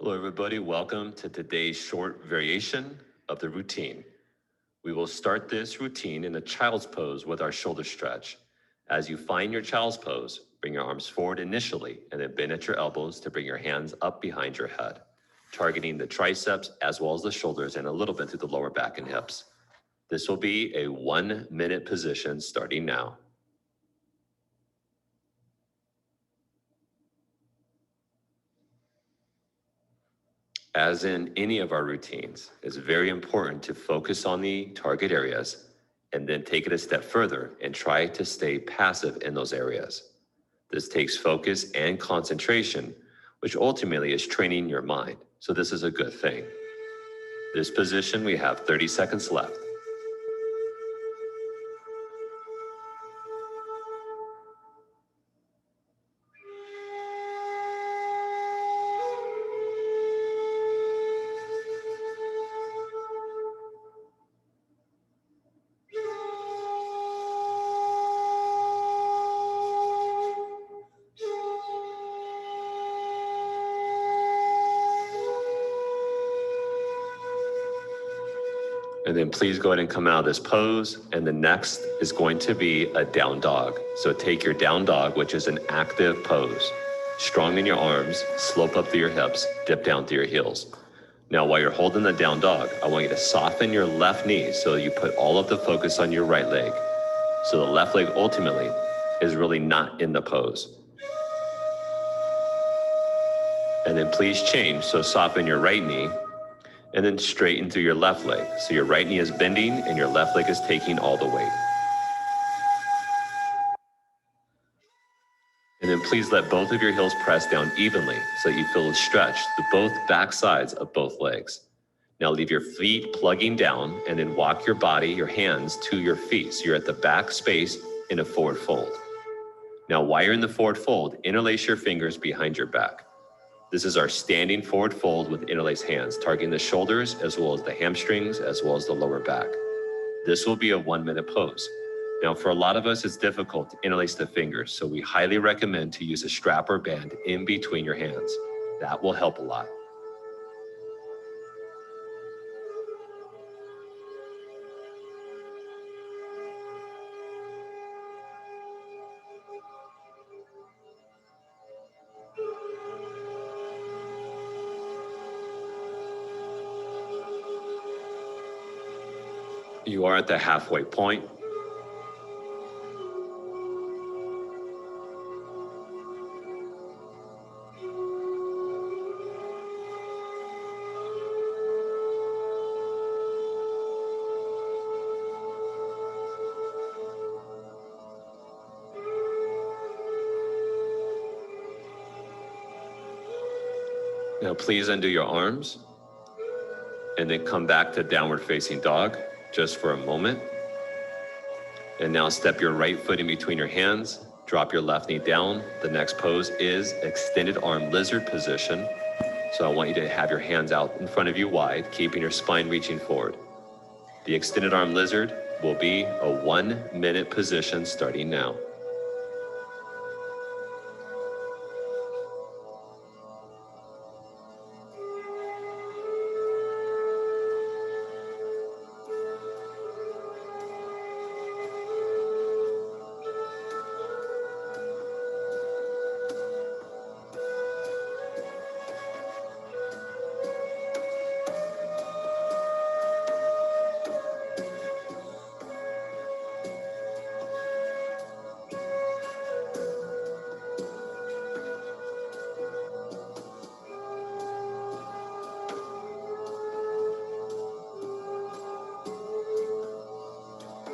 Hello, everybody. Welcome to today's short variation of the routine. We will start this routine in a child's pose with our shoulder stretch. As you find your child's pose, bring your arms forward initially and then bend at your elbows to bring your hands up behind your head, targeting the triceps as well as the shoulders and a little bit through the lower back and hips. This will be a 1-minute position starting now. As in any of our routines, it's very important to focus on the target areas and then take it a step further and try to stay passive in those areas. This takes focus and concentration, which ultimately is training your mind. So this is a good thing. This position, we have 30 seconds left. And then please go ahead and come out of this pose. And the next is going to be a down dog. So take your down dog, which is an active pose. Strong in your arms, slope up through your hips, dip down through your heels. Now, while you're holding the down dog, I want you to soften your left knee so you put all of the focus on your right leg. So the left leg ultimately is really not in the pose. And then please change. So soften your right knee and then straighten through your left leg. So your right knee is bending and your left leg is taking all the weight. And then please let both of your heels press down evenly so that you feel a stretch to both back sides of both legs. Now leave your feet plugging down and then walk your body, your hands to your feet. So you're at the back space in a forward fold. Now while you're in the forward fold, interlace your fingers behind your back. This is our standing forward fold with interlaced hands, targeting the shoulders as well as the hamstrings, as well as the lower back. This will be a 1-minute pose. Now, for a lot of us, it's difficult to interlace the fingers, so we highly recommend to use a strap or band in between your hands. That will help a lot. You are at the halfway point. Now, please undo your arms and then come back to downward facing dog just for a moment. And now step your right foot in between your hands, drop your left knee down. The next pose is extended arm lizard position. So I want you to have your hands out in front of you wide, keeping your spine reaching forward. The extended arm lizard will be a 1-minute position starting now.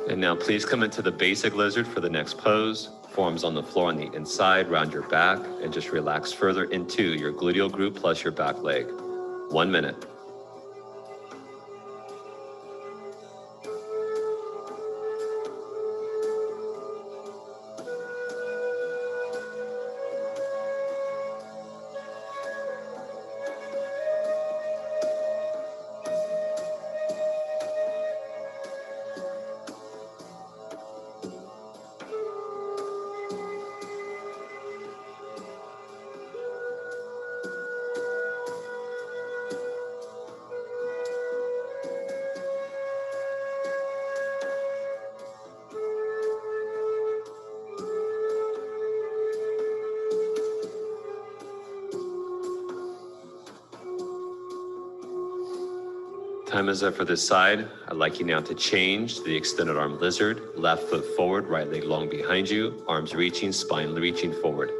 And now please come into the basic lizard for the next pose. Forearms on the floor on the inside, round your back, and just relax further into your gluteal group plus your back leg. 1 minute. Time is up for this side. I'd like you now to change to the extended arm lizard. Left foot forward, right leg long behind you, arms reaching, spine reaching forward.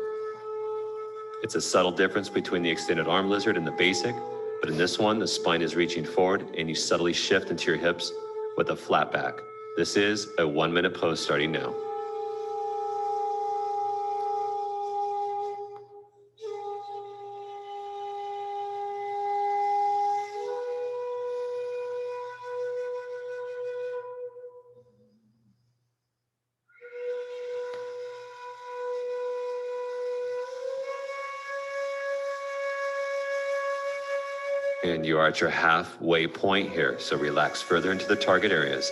It's a subtle difference between the extended arm lizard and the basic, but in this one, the spine is reaching forward and you subtly shift into your hips with a flat back. This is a 1-minute pose starting now. And you are at your halfway point here, so relax further into the target areas.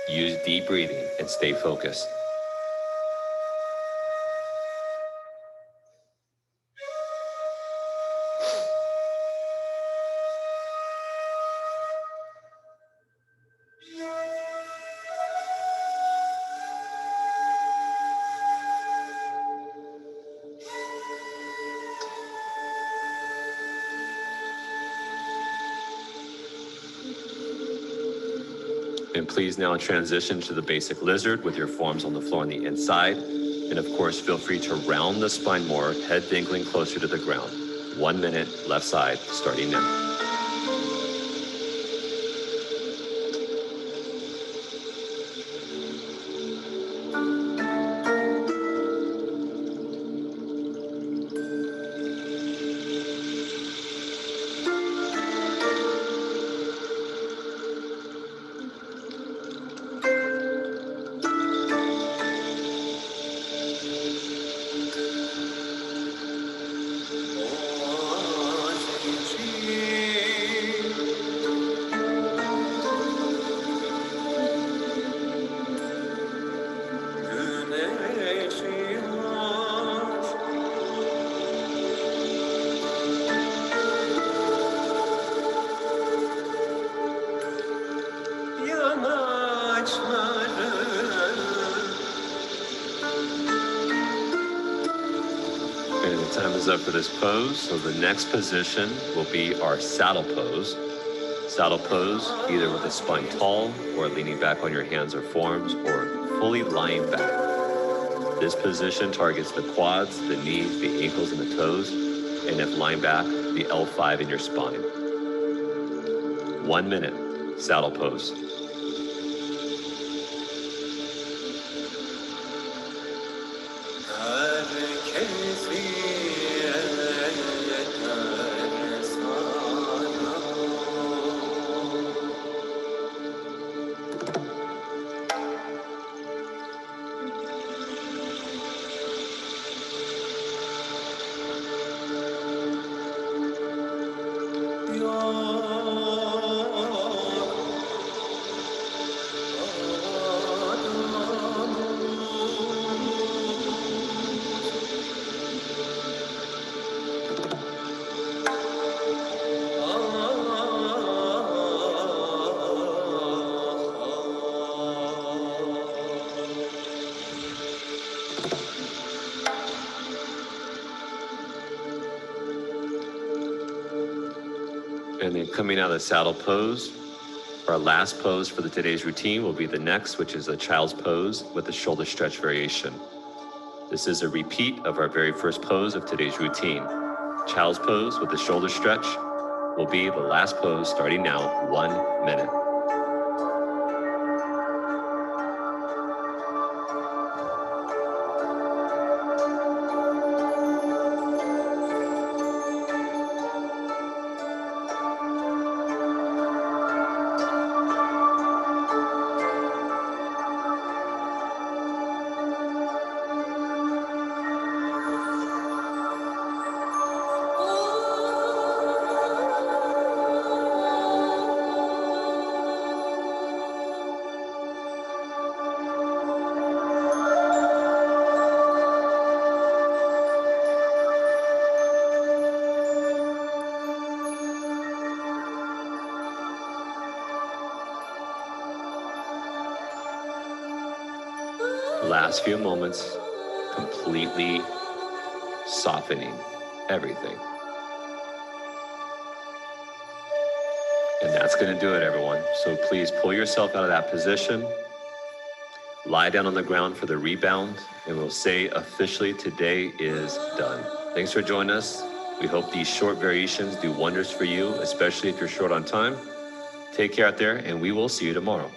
Use deep breathing and stay focused. And please now transition to the basic lizard with your forearms on the floor on the inside. And of course, feel free to round the spine more, head dangling closer to the ground. 1 minute, left side, starting now. And the time is up for this pose. So the next position will be our saddle pose. Saddle pose, either with the spine tall or leaning back on your hands or forearms or fully lying back. This position targets the quads, the knees, the ankles, and the toes. And if lying back, the L5 in your spine. 1 minute, saddle pose. And then coming out of the saddle pose, our last pose for today's routine will be the next, which is a child's pose with a shoulder stretch variation. This is a repeat of our very first pose of today's routine. Child's pose with the shoulder stretch will be the last pose starting now, 1 minute. Last few moments, completely softening everything. And that's going to do it, everyone. So please pull yourself out of that position. Lie down on the ground for the rebound, and we'll say officially today is done. Thanks for joining us. We hope these short variations do wonders for you, especially if you're short on time. Take care out there, and we will see you tomorrow.